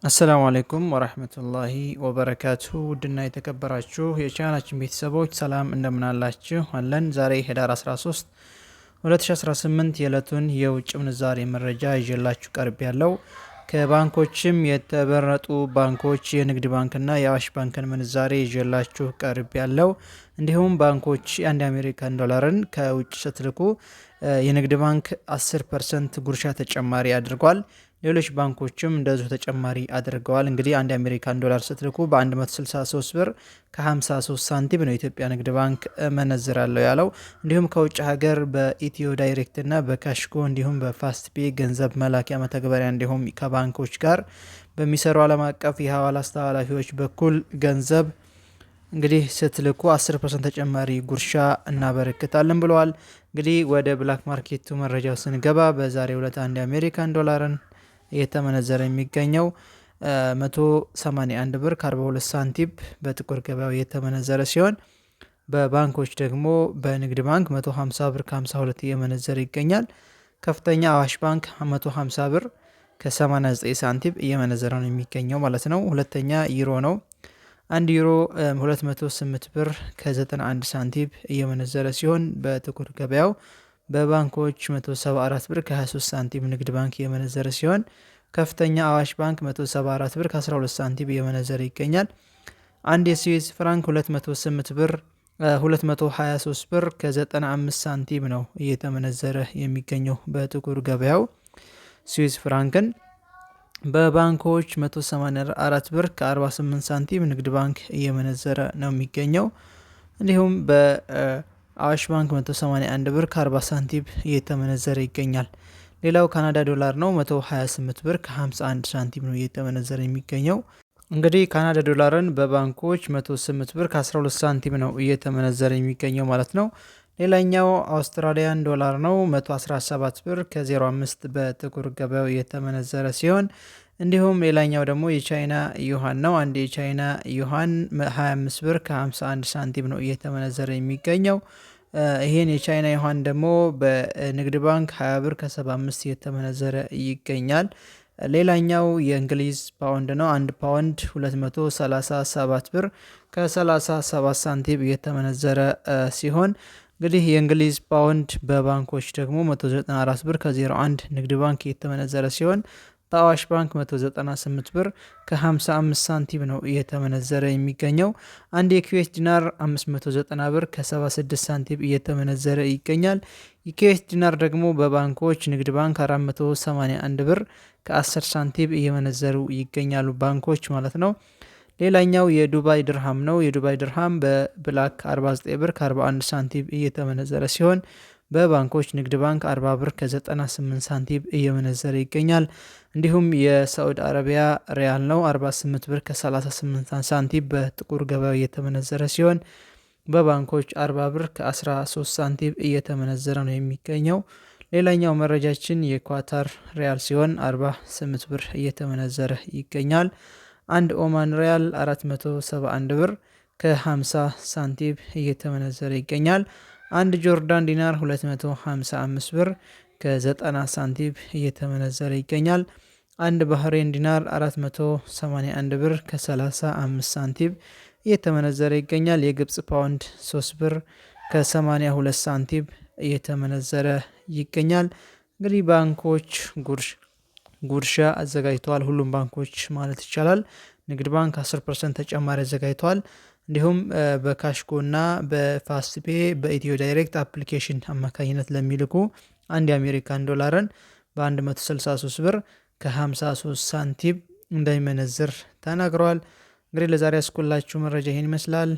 አሰላሙ አለይኩም ወራህመቱላሂ ወበረካቱ ውድና የተከበራችሁ የቻናላችን ቤተሰቦች ሰላም እንደምን አላችሁ? አለን። ዛሬ ህዳር 13 2018 የዕለቱን የውጭ ምንዛሬ መረጃ ይዤላችሁ ቀርብ ያለው ከባንኮችም የተመረጡ ባንኮች የንግድ ባንክና የአዋሽ ባንክን ምንዛሬ ይዤላችሁ ቀርብ ያለው እንዲሁም ባንኮች የአንድ አሜሪካን ዶላርን ከውጭ ስትልኩ የንግድ ባንክ 10% ጉርሻ ተጨማሪ አድርጓል። ሌሎች ባንኮችም እንደዚሁ ተጨማሪ አድርገዋል። እንግዲህ አንድ አሜሪካን ዶላር ስትልኩ በ163 ብር ከ53 ሳንቲም ነው የኢትዮጵያ ንግድ ባንክ መነዝራለሁ ያለው። እንዲሁም ከውጭ ሀገር በኢትዮ ዳይሬክት እና በካሽጎ እንዲሁም በፋስት ፔ ገንዘብ መላኪያ መተግበሪያ እንዲሁም ከባንኮች ጋር በሚሰሩ ዓለም አቀፍ የሐዋላ አስተላላፊዎች በኩል ገንዘብ እንግዲህ ስትልኩ 10% ተጨማሪ ጉርሻ እናበረክታለን ብለዋል። እንግዲህ ወደ ብላክ ማርኬቱ መረጃው ስንገባ በዛሬው ዕለት አንድ አሜሪካን ዶላርን እየተመነዘረ የሚገኘው 181 ብር ከ42 ሳንቲም በጥቁር ገበያው እየተመነዘረ ሲሆን በባንኮች ደግሞ በንግድ ባንክ 150 ብር ከ52 እየመነዘረ ይገኛል። ከፍተኛ አዋሽ ባንክ 150 ብር ከ89 ሳንቲም እየመነዘረ ነው የሚገኘው ማለት ነው። ሁለተኛ ዩሮ ነው። 1 ዩሮ 208 ብር ከ91 ሳንቲም እየመነዘረ ሲሆን በጥቁር ገበያው በባንኮች 174 ብር ከ23 ሳንቲም ንግድ ባንክ እየመነዘረ ሲሆን ከፍተኛ አዋሽ ባንክ 174 ብር ከ12 ሳንቲም እየመነዘረ ይገኛል። አንድ የስዊስ ፍራንክ 208 ብር 223 ብር ከ95 ሳንቲም ነው እየተመነዘረ የሚገኘው በጥቁር ገበያው ስዊስ ፍራንክን። በባንኮች 184 ብር ከ48 ሳንቲም ንግድ ባንክ እየመነዘረ ነው የሚገኘው። እንዲሁም አዋሽ ባንክ 181 ብር ከ40 ሳንቲም እየተመነዘረ ይገኛል። ሌላው ካናዳ ዶላር ነው። 128 ብር ከ51 ሳንቲም ነው እየተመነዘረ የሚገኘው። እንግዲህ ካናዳ ዶላርን በባንኮች 108 ብር ከ12 ሳንቲም ነው እየተመነዘረ የሚገኘው ማለት ነው። ሌላኛው አውስትራሊያን ዶላር ነው። 117 ብር ከ05 በጥቁር ገበያው እየተመነዘረ ሲሆን እንዲሁም ሌላኛው ደግሞ የቻይና ዩሃን ነው። አንድ የቻይና ዩሃን 25 ብር ከ51 ሳንቲም ነው እየተመነዘረ የሚገኘው። ይሄን የቻይና ዩሃን ደግሞ በንግድ ባንክ 20 ብር ከ75 እየተመነዘረ ይገኛል። ሌላኛው የእንግሊዝ ፓውንድ ነው። 1 ፓውንድ 237 ብር ከ37 ሳንቲም እየተመነዘረ ሲሆን እንግዲህ የእንግሊዝ ፓውንድ በባንኮች ደግሞ 194 ብር ከ01 ንግድ ባንክ እየተመነዘረ ሲሆን በአዋሽ ባንክ 198 ብር ከ55 ሳንቲም ነው እየተመነዘረ የሚገኘው። አንድ የኩዌት ዲናር 590 ብር ከ76 ሳንቲም እየተመነዘረ ይገኛል። የኩዌት ዲናር ደግሞ በባንኮች ንግድ ባንክ 481 ብር ከ10 ሳንቲም እየመነዘሩ ይገኛሉ ባንኮች ማለት ነው። ሌላኛው የዱባይ ድርሃም ነው። የዱባይ ድርሃም በብላክ 49 ብር ከ41 ሳንቲም እየተመነዘረ ሲሆን በባንኮች ንግድ ባንክ 40 ብር ከ98 ሳንቲም እየመነዘረ ይገኛል። እንዲሁም የሳዑዲ አረቢያ ሪያል ነው። 48 ብር ከ38 ሳንቲም በጥቁር ገበያ እየተመነዘረ ሲሆን በባንኮች 40 ብር ከ13 ሳንቲም እየተመነዘረ ነው የሚገኘው። ሌላኛው መረጃችን የኳታር ሪያል ሲሆን 48 ብር እየተመነዘረ ይገኛል። አንድ ኦማን ሪያል 471 ብር ከ50 ሳንቲም እየተመነዘረ ይገኛል። አንድ ጆርዳን ዲናር 255 ብር ከ90 ሳንቲም እየተመነዘረ ይገኛል። አንድ ባህሬን ዲናር 481 ብር ከ35 ሳንቲም እየተመነዘረ ይገኛል። የግብፅ ፓውንድ 3 ብር ከ82 ሳንቲም እየተመነዘረ ይገኛል። እንግዲህ ባንኮች ጉርሻ አዘጋጅተዋል። ሁሉም ባንኮች ማለት ይቻላል። ንግድ ባንክ 10% ተጨማሪ አዘጋጅተዋል። እንዲሁም በካሽጎ እና በፋስትፔ በኢትዮ ዳይሬክት አፕሊኬሽን አማካኝነት ለሚልኩ አንድ የአሜሪካን ዶላርን በ163 ብር ከ53 ሳንቲም እንደሚመነዝር ተናግረዋል። እንግዲህ ለዛሬ ያስኩላችሁ መረጃ ይህን ይመስላል።